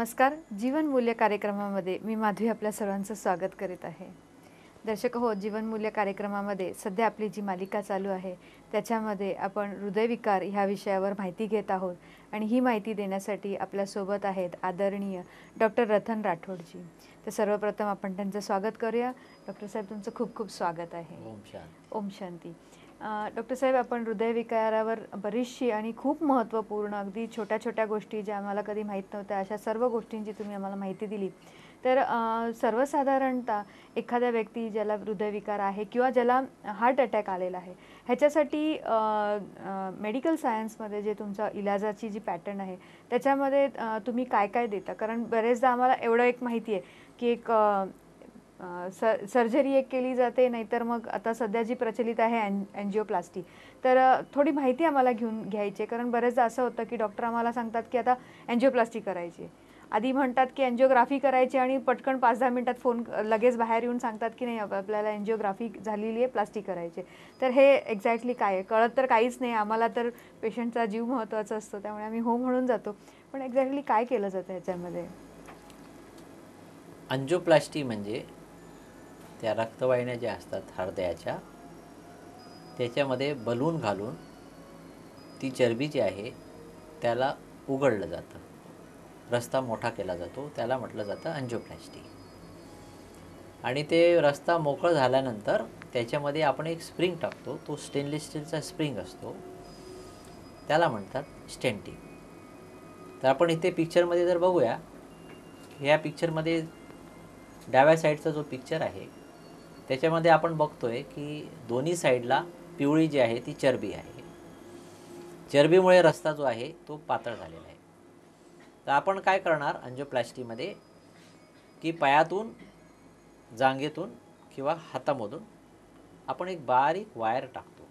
नमस्कार. जीवनमूल्य कार्यक्रमामध्ये मी माधवी आपल्या सर्वांचं स्वागत करीत आहे. दर्शक हो, जीवनमूल्य कार्यक्रमामध्ये सध्या आपली जी मालिका चालू आहे त्याच्यामध्ये आपण हृदयविकार ह्या विषयावर माहिती घेत आहोत आणि ही माहिती देण्यासाठी आपल्यासोबत आहेत आदरणीय डॉक्टर रतन राठोडजी. तर सर्वप्रथम आपण त्यांचं स्वागत करूया. डॉक्टर साहेब, तुमचं खूप खूप स्वागत आहे. ओम शांती. ओम शांती. डॉक्टर साहेब, आपण हृदयविकारावर बरीचशी आणि खूप महत्त्वपूर्ण अगदी छोट्या छोट्या गोष्टी ज्या आम्हाला कधी माहीत नव्हत्या अशा सर्व गोष्टींची तुम्ही आम्हाला माहिती दिली. तर सर्वसाधारणतः एखाद्या व्यक्ती ज्याला हृदयविकार आहे किंवा ज्याला हार्ट अटॅक आलेला आहे ह्याच्यासाठी मेडिकल सायन्समध्ये जे तुमचा इलाजाची जी पॅटर्न आहे त्याच्यामध्ये तुम्ही काय काय देता? कारण बरेचदा आम्हाला एवढं एक माहिती आहे की एक सर्जरी एक केली जाते, नाहीतर मग आता सध्या जी प्रचलित आहे अँजिओप्लास्टी. तर थोडी माहिती आम्हाला घ्यायची आहे. कारण बरेचदा असं होतं की डॉक्टर आम्हाला सांगतात की आता अँजिओप्लास्टी करायची. आधी म्हणतात की अँजिओग्राफी करायची आणि पटकन 5-10 मिनिटात फोन लगेच बाहेर येऊन सांगतात की नाही, आपल्याला अँजिओग्राफी झालेली आहे, प्लास्टिक करायची. तर हे एक्झॅक्टली काय आहे? कळत तर काहीच नाही आम्हाला. तर पेशंटचा जीव महत्त्वाचा असतो, त्यामुळे आम्ही हो म्हणून जातो. पण एक्झॅक्टली काय केलं जातं ह्याच्यामध्ये? अँजिओप्लास्टी म्हणजे त्या रक्तवाहिन्या ज्या असतात हृदयाच्या, त्याच्यामध्ये बलून घालून ती चरबी जी आहे त्याला उघडलं जातं, रस्ता मोठा केला जातो, त्याला म्हटलं जातं अँजिओप्लास्टी. आणि ते रस्ता मोकळा झाल्यानंतर त्याच्यामध्ये आपण एक स्प्रिंग टाकतो, तो स्टेनलेस स्टीलचा स्प्रिंग असतो, त्याला म्हणतात स्टेंटिंग. तर आपण इथे पिक्चरमध्ये जर बघूया, ह्या पिक्चरमध्ये डाव्या साईडचा जो पिक्चर आहे त्याच्यामध्ये आपण बघतोय की दोन्ही साईडला पिवळी जी आहे ती चरबी आहे. चरबीमुळे रस्ता जो आहे तो पातळ झालेला आहे. तर आपण काय करणार अँजिओप्लास्टीमध्ये की पायातून, जांघेतून किंवा हातामधून आपण एक बारीक वायर टाकतो.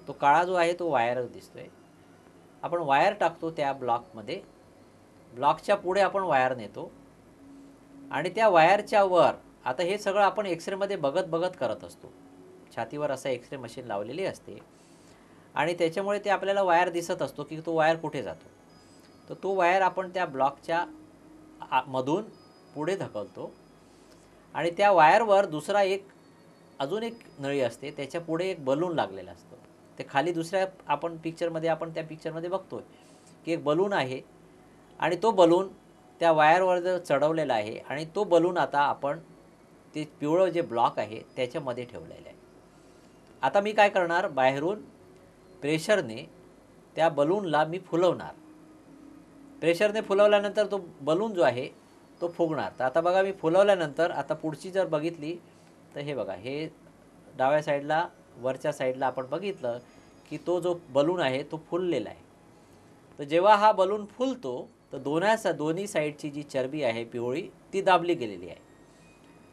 तो काळा जो आहे तो वायर दिसतोय. आपण वायर टाकतो त्या ब्लॉकमध्ये, ब्लॉकच्या पुढे आपण वायर नेतो आणि त्या वायरच्या वर, आता हे सगळं आपण एक्सरेमध्ये बघत बघत करत असतो. छातीवर असं एक्सरे मशीन लावलेली असते आणि त्याच्यामुळे ते आपल्याला वायर दिसत असतो की तो वायर कुठे जातो. तर तो वायर आपण त्या ब्लॉकच्या मधून पुढे ढकलतो आणि त्या वायरवर दुसरा अजून एक नळी असते, त्याच्या पुढे एक बलून लागलेलं असतं. ते खाली दुसऱ्या आपण त्या पिक्चरमध्ये बघतोय की एक बलून आहे आणि तो बलून त्या वायरवर जर चढवलेला आहे आणि तो बलून आता आपण ते पिवळं जे ब्लॉक आहे त्याच्यामध्ये ठेवलेलं आहे. आता मी काय करणार, बाहेरून प्रेशरने त्या बलूनला मी फुलवणार. प्रेशरने फुलवल्यानंतर तो बलून जो आहे तो फुगणार. तर आता बघा, मी फुलवल्यानंतर आता पुढची जर बघितली तर हे बघा, हे डाव्या साईडला वरच्या साईडला आपण बघितलं की तो जो बलून आहे तो फुललेला आहे. तर जेव्हा हा बलून फुलतो तर दोन्ही साईडची जी चरबी आहे पिवळी ती दाबली गेलेली आहे.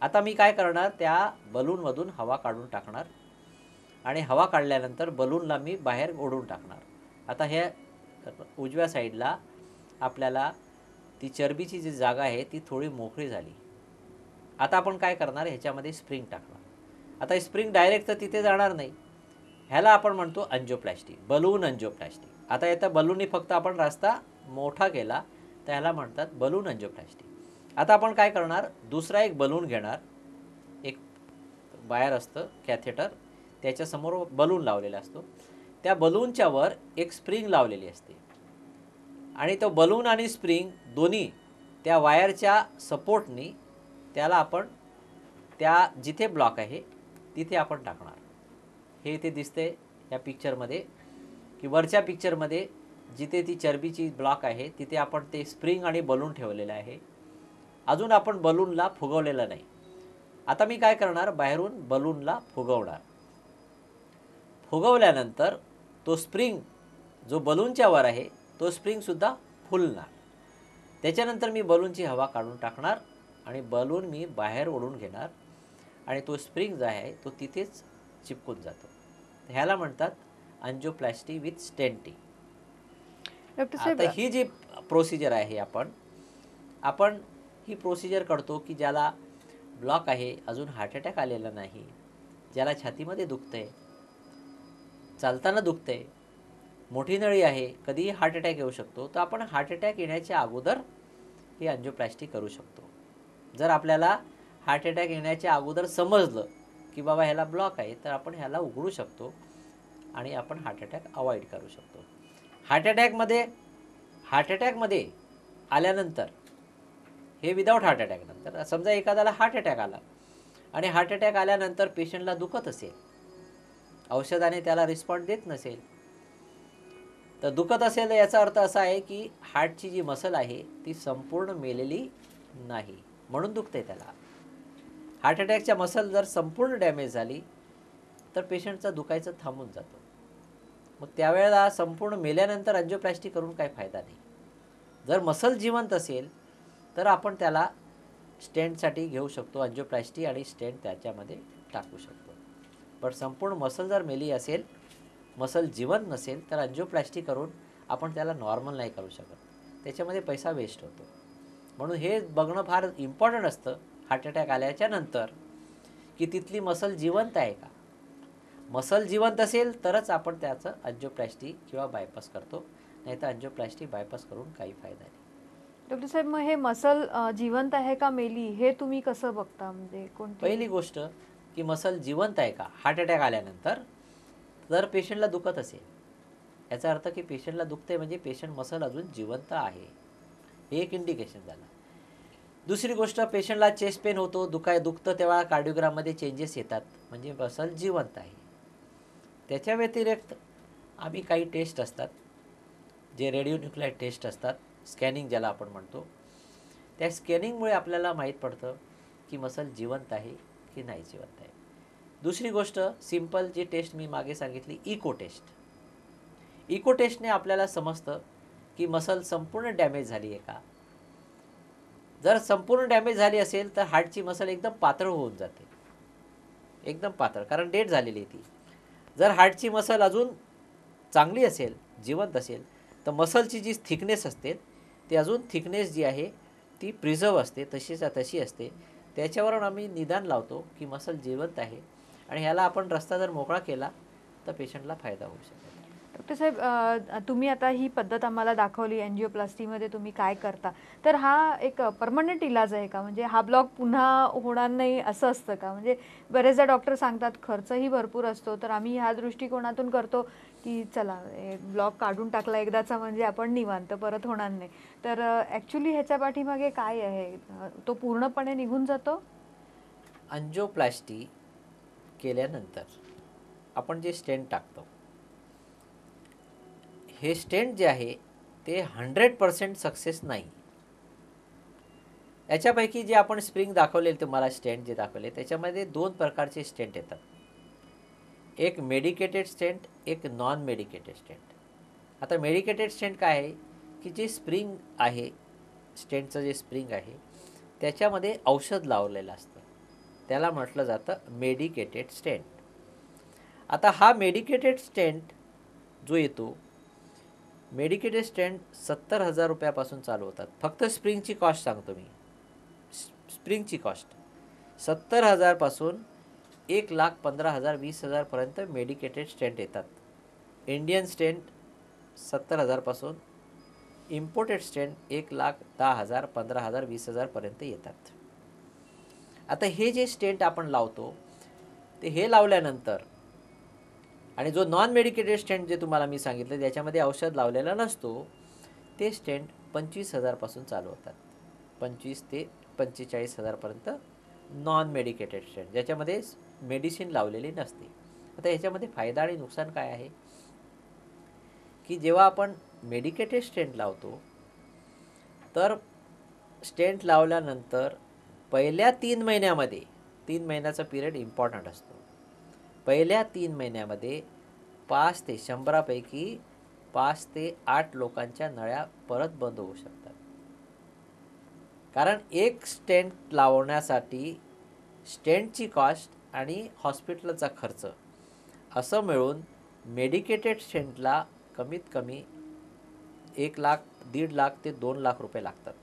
आता मी काय करणार, त्या बलूनमधून हवा काढून टाकणार आणि हवा काढल्यानंतर बलूनला मी बाहेर ओढून टाकणार. आता हे उजव्या साईडला आपल्याला ती चरबीची जी जागा आहे ती थोडी मोकळी झाली. आता आपण काय करणार, ह्याच्यामध्ये स्प्रिंग टाकणार. आता स्प्रिंग डायरेक्ट तर तिथे जाणार नाही, ह्याला आपण म्हणतो अँजिओप्लास्टी, बलून अँजिओप्लास्टी. आता येतं बलूननी फक्त आपण रस्ता मोठा केला तर ह्याला म्हणतात बलून अँजिओप्लास्टी. आता आपण काय करणार, दुसरा एक बलून घेणार, एक वायर असतं कॅथेटर, त्याच्यासमोर बलून लावलेला असतो, त्या बलूनच्या वर एक स्प्रिंग लावलेली असते आणि तो बलून आणि स्प्रिंग दोन्ही त्या वायरच्या सपोर्टनी त्याला आपण त्या जिथे ब्लॉक आहे तिथे आपण टाकणार. हे इथे दिसते या पिक्चरमध्ये की वरच्या पिक्चरमध्ये जिथे ती चरबीची ब्लॉक आहे तिथे आपण ते स्प्रिंग आणि बलून ठेवलेलं आहे. अजून आपण बलूनला फुगवलेलं नाही. आता मी काय करणार, बाहेरून बलूनला फुगवणार. फुगवल्यानंतर तो स्प्रिंग जो बलूनच्या वर आहे तो स्प्रिंगसुद्धा फुलणार. त्याच्यानंतर मी बलूनची हवा काढून टाकणार आणि बलून मी बाहेर ओढून घेणार आणि तो स्प्रिंग जो आहे तो तिथेच चिपकून जातो. ह्याला म्हणतात अँजिओप्लास्टी विथ स्टेंटिंग. डॉक्टर साहेब, आता ही जी प्रोसिजर आहे आपण ही प्रोसिजर करतो की ज्याला ब्लॉक आहे, अजून हार्ट अटॅक आलेला नाही, ज्याला छातीमध्ये दुखतंय, चालताना दुखतंय, मोठी नळी आहे, कधीही हार्ट अटॅक येऊ शकतो, तर आपण हार्ट अटॅक येण्याच्या अगोदर ही अँजिओप्लास्टी करू शकतो. जर आपल्याला हार्ट अटॅक येण्याच्या अगोदर समजलं की बाबा ह्याला ब्लॉक आहे, तर आपण ह्याला उघडू शकतो आणि आपण हार्ट अटॅक अवॉइड करू शकतो. हार्ट अटॅकमध्ये आल्यानंतर, हे विदाऊट हार्ट अटॅकनंतर, समजा एखाद्याला हार्ट अटॅक आला आणि हार्ट अटॅक आल्यानंतर पेशंटला दुखत असेल, औषधाने त्याला रिस्पॉन्ड देत नसेल, तर दुखत असेल तर याचा अर्थ असा आहे की हार्टची जी मसल आहे ती संपूर्ण मेलेली नाही, म्हणून दुखते त्याला. हार्ट अटॅकच्या मसल जर संपूर्ण डॅमेज झाली तर पेशंटचं दुखायचं थांबून जातं. मग त्यावेळेला संपूर्ण मेल्यानंतर अँजिओप्लास्टी करून काही फायदा नाही. जर मसल जिवंत असेल तर आपण त्याला स्टेंटसाठी घेऊ शकतो अँजिओप्लास्टी, आणि स्टेंट त्याच्यामध्ये टाकू शकतो. पण संपूर्ण मसल जर मेली असेल, मसल जिवंत नसेल, तर अँजिओप्लास्टी करून आपण त्याला नॉर्मल नाही करू शकत. त्याच्यामध्ये पैसा वेस्ट होतो. म्हणून हे बघणं फार इम्पॉर्टंट असतं हार्ट अटॅक आल्याच्या नंतर, की तिथली मसल जिवंत आहे का. मसल जिवंत असेल तरच आपण त्याचं अँजिओप्लास्टी किंवा बायपास करतो, नाही तर अँजिओप्लास्टी बायपास करून काही फायदा नाही. डॉक्टर साहेब, मग हे मसल जिवंत आहे का मेली हे तुम्ही कसं बघता? म्हणजे कोणती? पहिली गोष्ट की मसल जिवंत आहे का. हार्ट अटॅक आल्यानंतर जर पेशंटला दुखत असेल, याचा अर्थ की पेशंटला दुखते म्हणजे पेशंट मसल अजून जिवंत आहे, हे एक इंडिकेशन झालं. दुसरी गोष्ट, पेशंटला चेस्ट पेन होतो, दुखतं, तेव्हा कार्डिओग्राममध्ये चेंजेस येतात, म्हणजे मसल जिवंत आहे. त्याच्या व्यतिरिक्त आम्ही काही टेस्ट असतात, जे रेडिओन्यूक्लाइड टेस्ट असतात, स्कॅनिंग ज्याला आपण म्हणतो, त्या स्कॅनिंगमुळे आपल्याला माहीत पडतं की मसल जिवंत आहे की नाही जिवंत आहे. दुसरी गोष्ट, सिंपल जी टेस्ट मी मागे सांगितली, इको टेस्ट. इको टेस्टने आपल्याला समजतं की मसल संपूर्ण डॅमेज झाली आहे का. जर संपूर्ण डॅमेज झाली असेल तर हार्टची मसल एकदम पातळ होऊन जाते, एकदम पातळ, कारण डेड झालेली आहे ती. जर हार्टची मसल अजून चांगली असेल, जिवंत असेल, तर मसलची जी थिकनेस असते ती अजून थिकनेस जी आहे ती प्रिझर्व असते, तशी असते. त्याच्यावरून आम्ही निदान लावतो की मसल जिवंत आहे, आणि ह्याला आपण रस्ता जर मोकळा केला तर पेशंटला फायदा होऊ शकतो. डॉक्टर साहेब, तुम्ही आता ही पद्धत आम्हाला दाखवली, अँजिओप्लास्टीमध्ये तुम्ही काय करता, तर हा एक परमनंट इलाज आहे का? म्हणजे हा ब्लॉक पुन्हा होणार नाही असं असतं का? म्हणजे बरेचदा डॉक्टर सांगतात खर्चही भरपूर असतो, तर आम्ही ह्या दृष्टिकोनातून करतो की चला ब्लॉक काढून टाकला एकदाचा म्हणजे आपण निवांत, परत होणार नाही. तर ॲक्च्युली ह्याच्या पाठीमागे काय आहे? तो पूर्णपणे निघून जातो? अँजिओप्लास्टी केल्यानंतर आपण जे स्टेंट टाकतो, हे स्टेंट जे आहे ते 100% सक्सेस नाही. याच्यापैकी जे आपण स्प्रिंग दाखवले, तुम्हाला स्टेंट जे दाखवले, त्याच्यामध्ये 2 प्रकारचे स्टेंट येतात. एक मेडिकेटेड स्टेंट, एक नॉन मेडिकेटेड स्टेंट. आता मेडिकेटेड स्टेंट काय आहे की जे स्प्रिंग आहे, स्टेंटचं जे स्प्रिंग आहे त्याच्यामध्ये औषध लावलेलं असतं, त्याला म्हटलं जातं मेडिकेटेड स्टेंट. आता हा मेडिकेटेड स्टेंट जो येतो, मेडिकेटेड स्टेंट 70,000 रुपयापासून चालू होतात. फक्त स्प्रिंगची कॉस्ट सांगतो मी, स्प्रिंगची कॉस्ट 70,000 पासून 1,15,000 20,000 मेडिकेटेड स्टेंट येतात. इंडियन स्टेंट 70,000 पासून, इम्पोर्टेड स्टेंट 1,10,000 15,000 20,000 येतात. आता हे जे स्टेंट आपण लावतो ते हे लावल्यानंतर, आणि जो नॉन मेडिकेटेड स्टेंट जे तुम्हाला मी सांगितलं ज्याच्यामध्ये औषध लावलेला नसतो, ते स्टेंट 25,000 पासून चालू होतात. 25 ते 45,000 नॉन मेडिकेटेड स्टेंट, ज्याच्यामध्ये मेडिसिन लावलेली नसते. आता ह्याच्यामध्ये फायदा आणि नुकसान काय आहे की जेव्हा आपण मेडिकेटेड स्टेंट लावतो तर स्टेंट लावल्यानंतर पहिल्या 3 महिन्यामध्ये, 3 महिन्याचा पिरियड इम्पॉर्टंट असतो, पहिल्या 3 महिन्यामध्ये 5 ते 100पैकी 5 ते 8 लोकांच्या नळ्या परत बंद होऊ शकतात. कारण एक स्टेंट लावण्यासाठी स्टेंटची कॉस्ट आणि हॉस्पिटलचा खर्च असं मिळून मेडिकेटेड स्टेंटला कमीत कमी 1 लाख, 1.5 लाख ते 2 लाख रुपये लागतात.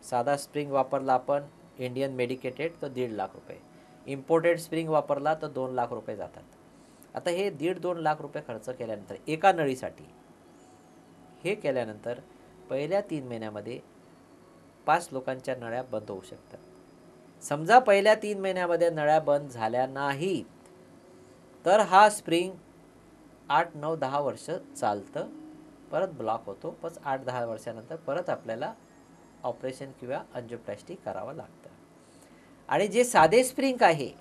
साधा स्प्रिंग वापरला आपण इंडियन मेडिकेटेड तर 1.5 लाख रुपये, इम्पोर्टेड स्प्रिंग वापरला तर 2 लाख रुपये जातात. आता हे 1.5-2 लाख रुपये खर्च केल्यानंतर एका नळीसाठी, हे केल्यानंतर पहिल्या 3 महिन्यामध्ये 5 लोकांच्या नळ्या बंद होऊ शकतात। समजा पहिल्या 3 महिन्यामध्ये नळ्या बंद झाल्या नाहीत तर हा स्प्रिंग 8, 9, 10 वर्ष चालतं, परत ब्लॉक होतो, 8-10 वर्षानंतर परत आपल्याला ऑपरेशन किंवा अंजिओप्लास्टी करावं लागतं। आणि जे साधे स्प्रिंग आहे,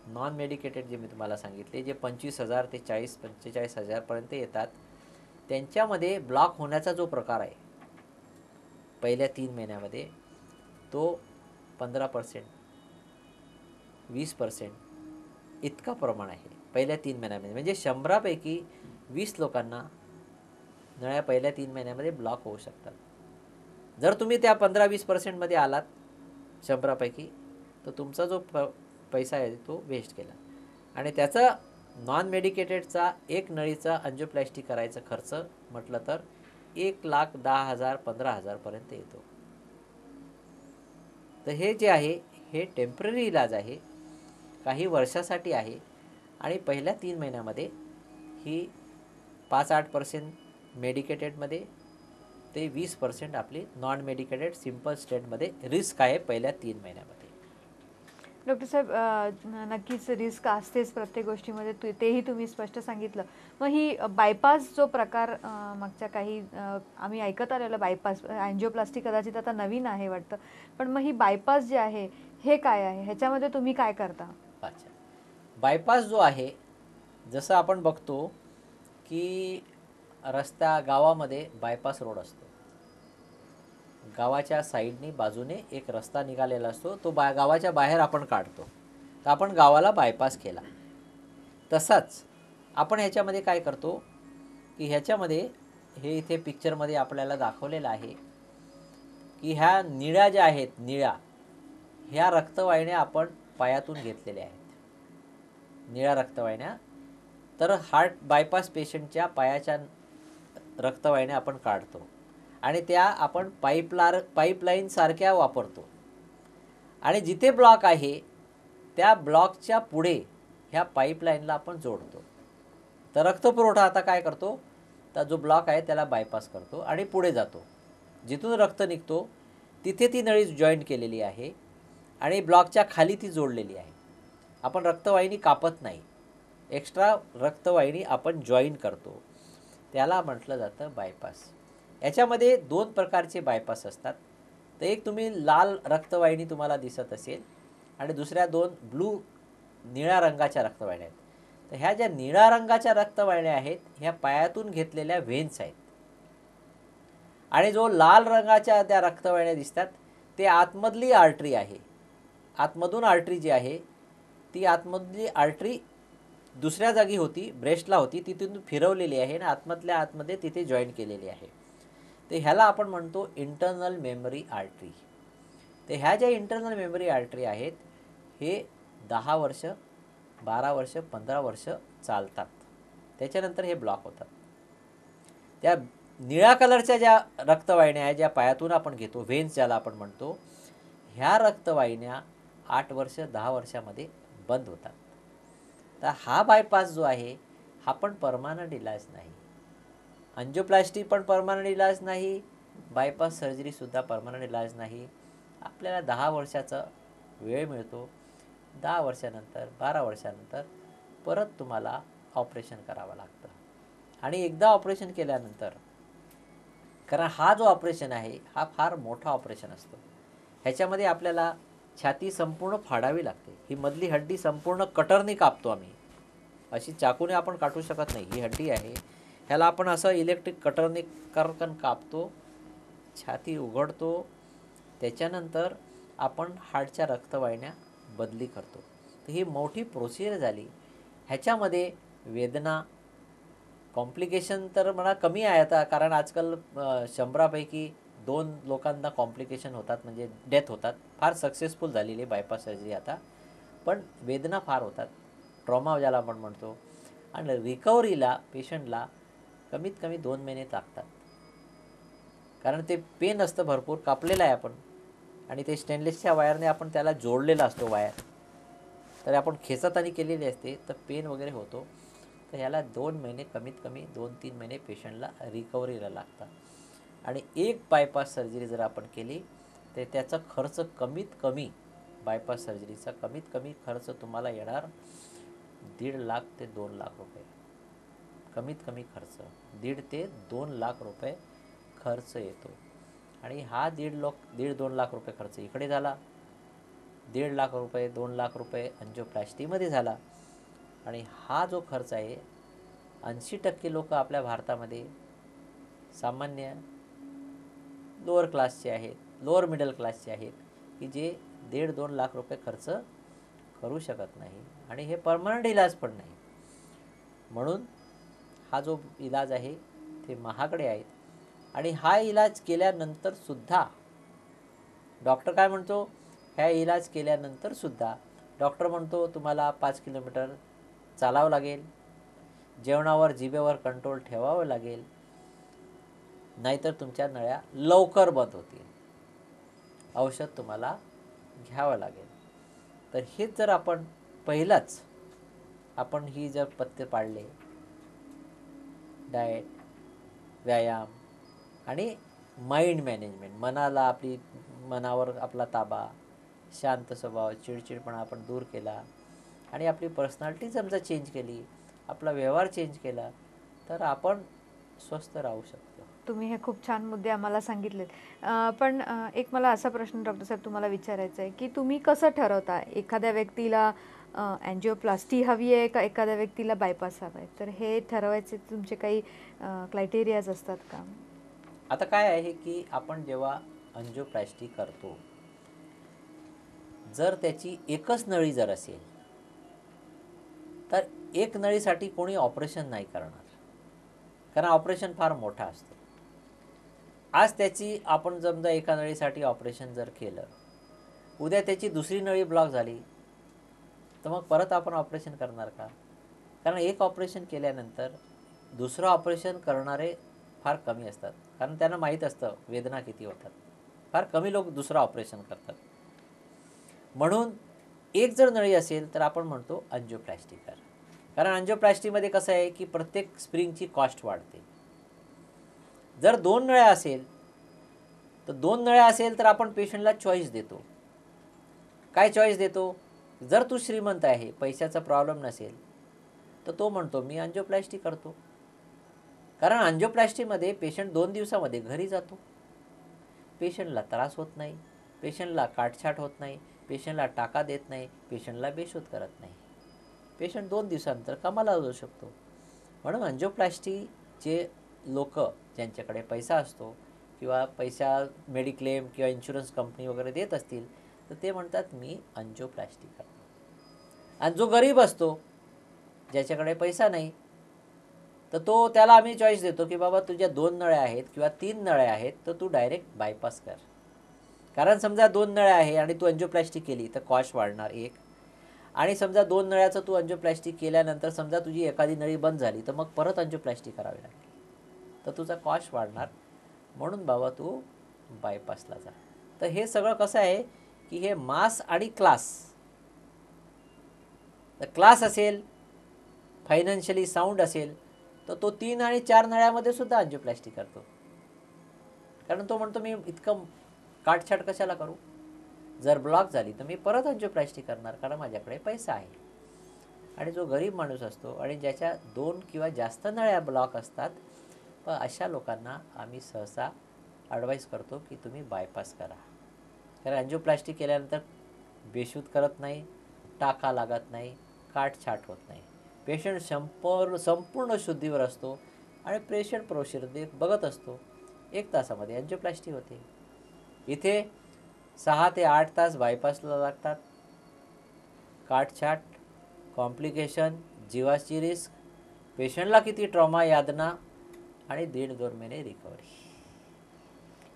नॉन मेडिकेटेड, जे मी तुम्हाला सांगितले, जे 25,000 ते 40-45,000 पर्यंत येतात, त्यांच्यामध्ये ब्लॉक होण्याचा जो प्रकार आहे पहिल्या 3 महिन्यामध्ये, तो 15%, 20% इतका प्रमाण आहे पहिल्या 3 महिन्यामध्ये। म्हणजे 100 पैकी 20 लोकांना नळ्या पहिल्या 3 महिन्यामध्ये ब्लॉक होऊ शकतात। जर तुम्ही त्या 15-20% मध्ये आलात 100 पैकी, तर तुमचा जो पैसा आहे तो वेस्ट केला। आणि त्याचा नॉन मेडिकेटेडचा एक नळीचा अंजिओप्लास्टी करायचा खर्च म्हटलं तर 1,10,000 15,000 पर्यंत येतो। तर हे जे आहे हे टेम्पररी इलाज आहे, काही वर्षासाठी आहे। आणि पहिल्या 3 महिन्यामध्ये ही 5-8% मेडिकेटेडमध्ये ते 20% आपली नॉन मेडिकेटेड सिम्पल स्टेटमध्ये रिस्क आहे पहिल्या 3 महिन्यामध्ये। डॉक्टर साहेब, नक्कीच रिस्क असतेच प्रत्येक गोष्टीमध्ये, तेही तुम्ही स्पष्ट सांगितलं। मग ही बायपास जो प्रकार मागच्या काही आम्ही ऐकत आलेलं, बायपास अँजिओप्लास्टी कदाचित आता नवीन आहे वाटतं, पण मग ही बायपास जे आहे हे काय आहे, ह्याच्यामध्ये तुम्ही काय करता? अच्छा, बायपास जो आहे, जसं आपण बघतो की गावामध्ये बायपास रोड असतो, गावाच्या साईडनी बाजूने एक रस्ता निघालेला असतो, तो गावाच्या बाहेर आपण काढतो, तर आपण गावाला बायपास केला। तसाच आपण ह्याच्यामध्ये काय करतो की ह्याच्यामध्ये हे इथे पिक्चरमध्ये आपल्याला दाखवलेलं आहे की ह्या निळ्या ज्या आहेत, ह्या रक्तवाहिन्या आपण पायातून घेतलेल्या आहेत, निळ्या रक्तवाहिन्या। तर हार्ट बायपास पेशंटच्या पायाच्या रक्तवाहिन्या आपण काढतो आणि त्या आपण पाईपलाईन सारख्या वापरतो। आणि जिथे ब्लॉक आहे त्या ब्लॉकच्या पुढे ह्या पाईपलाईनला आपण जोडतो। तर रक्तपुरवठा आता काय करतो, तर जो ब्लॉक आहे त्याला बायपास करतो आणि पुढे जातो। जिथून रक्त निघतो तिथे ती नळी जॉईंट केलेली आहे आणि ब्लॉकच्या खाली ती जोडलेली आहे। आपण रक्तवाहिनी कापत नाही, एक्स्ट्रा रक्तवाहिनी आपण जॉईन करतो, त्याला म्हटलं जातं बायपास। याच्यामध्ये 2 प्रकारचे बायपास असतात। तर एक तुम्ही लाल रक्तवाहिनी तुम्हाला दिसत असेल आणि दुसऱ्या 2 निळ्या रंगाच्या रक्तवाहिन्या आहेत। तर ह्या ज्या निळ्या रंगाच्या रक्तवाहिन्या आहेत ह्या पायातून घेतलेल्या व्हेन्स आहेत आणि जो लाल रंगाच्या त्या रक्तवाहिन्या दिसतात ते आतमधली आर्टरी आहे। आतमधून आर्टरी जी आहे ती आतमधली आर्टरी दुसऱ्या जागी होती, ब्रेस्टला होती, तिथून फिरवलेली आहे आणि आतमधल्या आतमध्ये तिथे जॉईन केलेली आहे। तर ह्याला आपण म्हणतो इंटरनल मेमरी आर्टरी। तर ह्या ज्या इंटरनल मेमरी आर्टरी आहेत हे 10 वर्ष, 12 वर्ष, 15 वर्ष चालतात, त्याच्यानंतर हे ब्लॉक होतात। त्या निळ्या कलरच्या ज्या रक्तवाहिन्या आहेत ज्या पायातून आपण घेतो, व्हेन्स ज्याला आपण म्हणतो, ह्या रक्तवाहिन्या 8 वर्ष 10 वर्षामध्ये बंद होतात। तर हा बायपास जो आहे हा पण परमानंट इलाज नाही, अंजिओप्लास्टी पण परमानंट इलाज नाही, बायपास सर्जरीसुद्धा परमानंट इलाज नाही। आपल्याला 10 वर्षाचा वेळ मिळतो, 10 वर्षानंतर 12 वर्षानंतर परत तुम्हाला ऑपरेशन करावं लागतं। आणि एकदा ऑपरेशन केल्यानंतर, कारण हा जो ऑपरेशन आहे हा फार मोठा ऑपरेशन असतो, ह्याच्यामध्ये आपल्याला छाती संपूर्ण फाडावी लागते, ही मधली हड्डी संपूर्ण कटरने कापतो आम्ही, अशी चाकूने आपण काटू शकत नाही। ही हड्डी आहे, ह्याला आपण असं इलेक्ट्रिक कटरने करकन कापतो, छाती उघडतो, त्याच्यानंतर आपण हार्टच्या रक्तवाहिन्या बदली करतो। तर ही मोठी प्रोसिजर झाली। ह्याच्यामध्ये वेदना, कॉम्प्लिकेशन तर मला कमी आहे आता, कारण आजकाल 100 पैकी 2 लोकांना कॉम्प्लिकेशन होतात, म्हणजे डेथ होतात। फार सक्सेसफुल झालेली आहे बायपास सर्जरी आता, पण वेदना फार होतात, ट्रॉमा ज्याला आपण म्हणतो। आणि रिकव्हरीला पेशंटला कमीत कमी 2 महिने लागतात, कारण ते पेन असतं भरपूर, कापलेलं आहे आपण आणि ते स्टेनलेसच्या वायरने आपण त्याला जोडलेला असतो वायर, तर आपण खेचताना केलेली असते, तर पेन वगैरे होतो। तर ह्याला 2 महिने, कमीत कमी 2-3 महिने पेशंटला रिकव्हरीला लागतात। आणि एक बायपास सर्जरी जर आपण केली ते त्याचा खर्च कमीत कमी, बायपास सर्जरीचा कमीत कमी खर्च तुम्हाला येणार 1.5 लाख ते 2 लाख रुपये. कमीत कमी खर्च 1.5 ते 2 लाख रुपये खर्च येतो. आणि हा 1.5-2 लाख रुपये खर्च इकडे झाला, 1.5 लाख रुपये 2 लाख रुपये अँजिओप्लास्टीमध्ये झाला. आणि हा जो खर्च आहे, 80% लोक आपल्या भारतामध्ये सामान्य लोअर क्लासचे आहेत, लोअर मिडल क्लासचे आहेत, की जे 1.5-2 लाख रुपये खर्च करू शकत नाही. आणि हे परमनंट इलाज पण नाही. म्हणून हा जो इलाज आहे ते महागडे आहेत. आणि हा इलाज केल्यानंतरसुद्धा डॉक्टर काय म्हणतो, ह्या इलाज केल्यानंतरसुद्धा डॉक्टर म्हणतो तुम्हाला 5 किलोमीटर चालावं लागेल, जेवणावर जिभेवर कंट्रोल ठेवावं लागेल, नाहीतर तुमच्या नळ्या लवकर बंद होतील, औषध तुम्हाला घ्यावं लागेल. तर हेच जर आपण पहिलंच आपण ही जर पथ्य पाळले, डाएट, व्यायाम आणि माइंड मॅनेजमेंट, मनावर आपला ताबा, शांत स्वभाव, चिडचिडपणा आपण दूर केला आणि आपली पर्सनॅलिटी समजा चेंज केली, आपला व्यवहार चेंज केला, तर आपण स्वस्थ राहू शकतो. तुम्ही हे खूप छान मुद्दे आम्हाला सांगितलेत. पण एक मला असा प्रश्न डॉक्टर साहेब तुम्हाला विचारायचा आहे, की तुम्ही कसं ठरवता एखाद्या व्यक्तीला अँजिओप्लास्टी हवी आहे का एखाद्या व्यक्तीला बायपास हवा आहे? तर हे ठरवायचे तुमचे काही क्रायटेरियाज असतात का? आता काय आहे की आपण जेव्हा अँजिओप्लास्टी करतो, जर त्याची एकच नळी जर असेल तर एक नळीसाठी कोणी ऑपरेशन नाही करणार, कारण ऑपरेशन फार मोठा असतो. आज त्याची आपण समजा एका नळीसाठी ऑपरेशन जर केलं, उद्या त्याची दुसरी नळी ब्लॉक झाली तर मग परत आपण ऑपरेशन करणार का? कारण एक ऑपरेशन केल्यानंतर दुसरं ऑपरेशन करणारे फार कमी असतात, कारण त्यांना माहीत असतं वेदना किती होतात. फार कमी लोक दुसरं ऑपरेशन करतात. म्हणून एक जर नळी असेल तर आपण म्हणतो अँजिओप्लास्टी कर. कारण अँजिओप्लास्टीमध्ये कसं आहे की प्रत्येक स्प्रिंगची कॉस्ट वाढते. जर 2 नळ्या असेल तर 2 नळ्या असेल तर आपण पेशंटला चॉईस देतो. काय चॉईस देतो? जर तू श्रीमंत आहे, पैशाचा प्रॉब्लेम नसेल, तर तो म्हणतो मी अँजिओप्लास्टी करतो. कारण अँजिओप्लास्टीमध्ये पेशंट 2 दिवसामध्ये घरी जातो. पेशंटला त्रास होत नाही, पेशंटला काटछाट होत नाही, पेशंटला टाका देत नाही, पेशंटला बेशुद्ध करत नाही. पेशंट 2 दिवसानंतर कामाला जाऊ शकतो. म्हणून अँजिओप्लास्टीचे लोक ज्यांच्याकडे पैसा असतो किंवा पैसा मेडिक्लेम किंवा इन्शुरन्स कंपनी वगैरे देत असतील, तर ते म्हणतात मी अँजिओप्लास्टी करतो. आणि जो गरीब असतो, ज्याच्याकडे पैसा नाही, तर त्याला आम्ही चॉईस देतो की बाबा तुझ्या 2 नळ्या आहेत किंवा 3 नळ्या आहेत, तर तू डायरेक्ट बायपास कर. कारण समजा 2 नळ्या आहे आणि तू अँजिओप्लास्टी केली तर कॉस्ट वाढणार एक. आणि समजा 2 नळ्याचं तू अँजिओप्लास्टी केल्यानंतर समजा तुझी एखादी नळी बंद झाली तर मग परत अँजिओप्लास्टी करावी लागली, तर तुझा कॉस्ट वाढणार. म्हणून बाबा तू बायपासला जा. तर हे सगळं कसं आहे की हे मास आणि क्लास. तर क्लास असेल, फायनान्शियली साऊंड असेल, तर तो 3 आणि 4 नळ्यामध्ये सुद्धा अँजिओप्लास्टी करतो. कारण तो म्हणतो मी इतकं काटछाट कशाला करू, जर ब्लॉक झाली तर मी परत अँजिओप्लास्टी करणार, कारण माझ्याकडे पैसा आहे. आणि जो गरीब माणूस असतो आणि ज्याच्या 2 किंवा जास्त नळ्या ब्लॉक असतात, पण अशा लोकांना आम्ही सहसा ॲडवाईस करतो की तुम्ही बायपास करा. कारण अँजिओप्लास्टी केल्यानंतर बेशुद्ध करत नाही, टाका लागत नाही, काटछाट होत नाही. पेशंट संपूर्ण शुद्धीवर असतो आणि पेशंट प्रोसिजर बघत असतो. 1 तासामध्ये अँजिओप्लास्टी होते. इथे 6 ते 8 तास बायपासला लागतात. काटछाट, कॉम्प्लिकेशन, जीवाची रिस्क, पेशंटला किती ट्रॉमा, यातना आणि 1.5-2 महिने रिकव्हरी.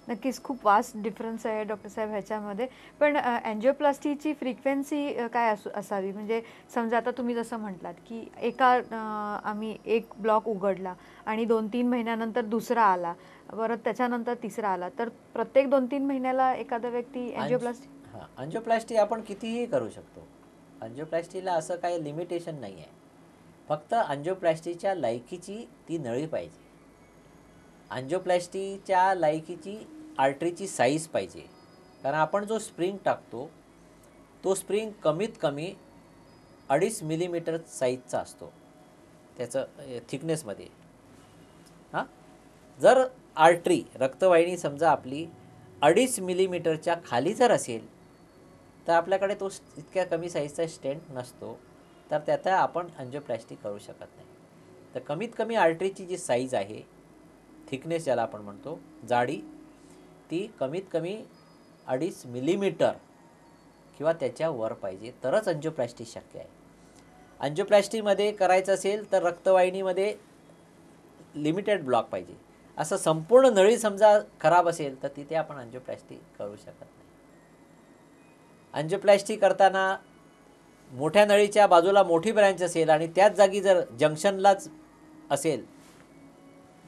नक्कीच खूप वास्ट डिफरन्स आहे डॉक्टर साहेब ह्याच्यामध्ये. पण अँजिओप्लास्टीची फ्रिक्वेन्सी काय असावी? म्हणजे समजा आता तुम्ही जसं म्हटलात की आम्ही एक ब्लॉक उघडला आणि 2-3 महिन्यानंतर दुसरा आला, परत त्याच्यानंतर तिसरा आला, तर प्रत्येक 2-3 महिन्याला एखादा व्यक्ती अँजिओप्लास्टी अँजिओप्लास्टी आपण कितीही करू शकतो. अँजिओप्लास्टीला असं काही लिमिटेशन नाही आहे. फक्त अँजिओप्लास्टीच्या लायकीची ती नळी पाहिजे. अँजिओप्लास्टीच्या लायकीची आर्टरीची साईज पाहिजे. कारण आपण जो स्प्रिंग टाकतो तो स्प्रिंग कमीत कमी 2.5 मिलीमीटर साईजचा असतो त्याचं थिकनेसमध्ये. हां, जर आर्टरी रक्तवाहिनी समजा आपली 2.5 मिलीमीटरच्या खाली जर असेल तर आपल्याकडे तो इतक्या कमी साईजचा स्टेंट नसतो, तर त्याचा आपण अँजिओप्लास्टी करू शकत नाही. तर कमीत कमी आर्टरीची जी साईज आहे, थिकनेस ज्याला आपण म्हणतो, जाडी, ती कमीत कमी 2.5 मिलीमीटर किंवा त्याच्या वर पाहिजे, तरच अँजिओप्लास्टी शक्य आहे. अँजिओप्लास्टीमध्ये करायचं असेल तर रक्तवाहिनीमध्ये लिमिटेड ब्लॉक पाहिजे. असं संपूर्ण नळी समजा खराब असेल तर तिथे आपण अँजिओप्लास्टी करू शकत नाही. अँजिओप्लास्टी करताना मोठ्या नळीच्या बाजूला मोठी ब्रँच असेल आणि त्याच जागी जर जंक्शनलाच असेल,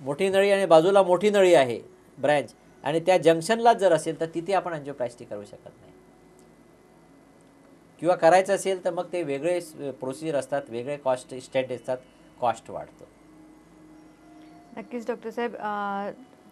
मोठी नळी आणि बाजूला मोठी नळी आहे ब्रँच, आणि त्या जंक्शनलाच जर असेल तर तिथे आपण अँजिओप्लास्टी करू शकत नाही. किंवा करायचं असेल तर मग ते वेगळे प्रोसिजर असतात, वेगळे कॉस्ट स्टेट असतात, कॉस्ट वाढतो. नक्कीच डॉक्टर साहेब.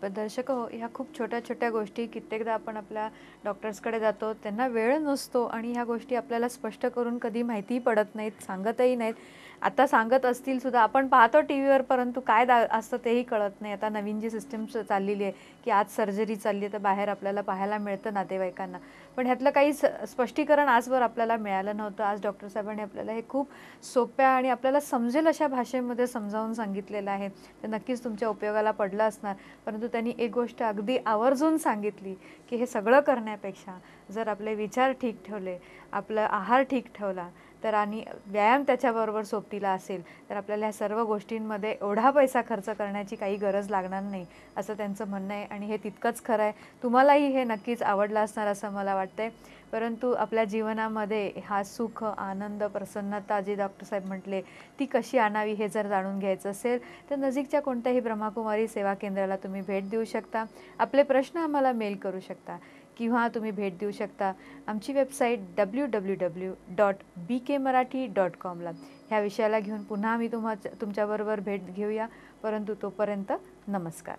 दर्शक हो, ह्या खूप छोट्या छोट्या गोष्टी कित्येकदा आपण आपल्या डॉक्टर्सकडे जातो, त्यांना वेळ नसतो आणि ह्या गोष्टी आपल्याला स्पष्ट करून कधी माहितीही पडत नाहीत, सांगतही नाहीत. आता सांगत असतील सुद्धा, आपण पाहतो टी व्हीवर, परंतु काय असतं तेही कळत नाही. आता नवीन जी सिस्टीम चाललेली आहे की आज सर्जरी चालली आहे तर बाहेर आपल्याला पाहायला मिळतं नातेवाईकांना, पण ह्यातलं काही स्पष्टीकरण आजवर आपल्याला मिळालं नव्हतं. आज डॉक्टर साहेबांनी आपल्याला हे खूप सोप्या आणि आपल्याला समजेल अशा भाषेमध्ये समजावून सांगितलेलं आहे. ते नक्कीच तुमच्या उपयोगाला पडलं असणार. परंतु त्यांनी एक गोष्ट अगदी आवर्जून सांगितली की हे सगळं करण्यापेक्षा जर आपले विचार ठीक ठेवले, आपला आहार ठीक ठेवला तर आणि व्यायाम त्याच्याबरोबर सोबतीला असेल तर आपल्याला ह्या सर्व गोष्टींमध्ये एवढा पैसा खर्च करण्याची काही गरज लागणार नाही, असं त्यांचं म्हणणं आहे. आणि हे तितकंच खरं आहे. तुम्हालाही हे नक्कीच आवडलं असणार असं मला वाटतंय. परंतु आपल्या जीवनामध्ये हा सुख, आनंद, प्रसन्नता जी डॉक्टर साहेब म्हटले ती कशी आणावी हे जर जाणून घ्यायचं असेल तर नजीकच्या कोणत्याही ब्रह्माकुमारी सेवा केंद्राला तुम्ही भेट देऊ शकता. आपले प्रश्न आम्हाला मेल करू शकता किंवा तुम्ही भेट देऊ शकता आमची वेबसाईट www.bkmarathi.com ला. ह्या विषयाला घेऊन पुन्हा आम्ही तुमच्याबरोबर भेट घेऊया. परंतु तोपर्यंत नमस्कार.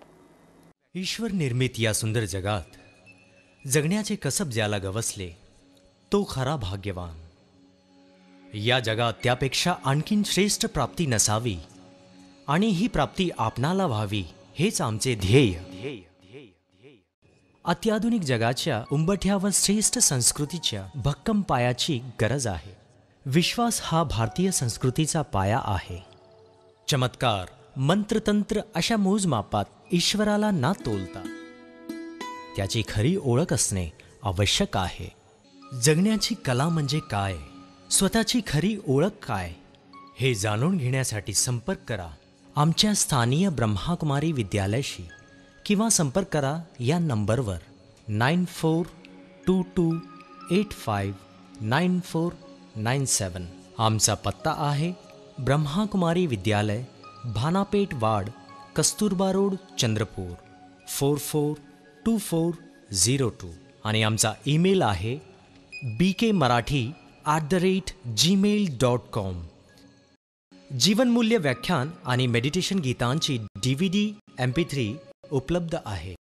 ईश्वर निर्मित या सुंदर जगात जगण्याचे कसब ज्याला गवसले तो खरा भाग्यवान. या जगात त्यापेक्षा आणखीन श्रेष्ठ प्राप्ती नसावी आणि ही प्राप्ती आपणाला व्हावी हेच आमचे ध्येय. अत्याधुनिक जगाच्या उंबठ्यावर श्रेष्ठ संस्कृतीच्या भक्कम पायाची गरज आहे. विश्वास हा भारतीय संस्कृतीचा पाया आहे. चमत्कार, मंत्रतंत्र अशा मोजमापात ईश्वराला ना तोलता त्याची खरी ओळख असणे आवश्यक आहे. जगण्याची कला म्हणजे काय, स्वतःची खरी ओळख काय हे जाणून घेण्यासाठी संपर्क करा आमच्या स्थानीय ब्रह्माकुमारी विद्यालयाशी किंवा संपर्क करा या नंबरवर 9422859497. आमचा पत्ता आहे ब्रह्माकुमारी विद्यालय, भानापेठ वाड, कस्तुरबा रोड, चंद्रपूर 442402. आणि आमचा ईमेल आहे bkmarathi@gmail.com. जीवनमूल्य व्याख्यान आणि मेडिटेशन गीतांची DVD MP3 उपलब्ध आहे.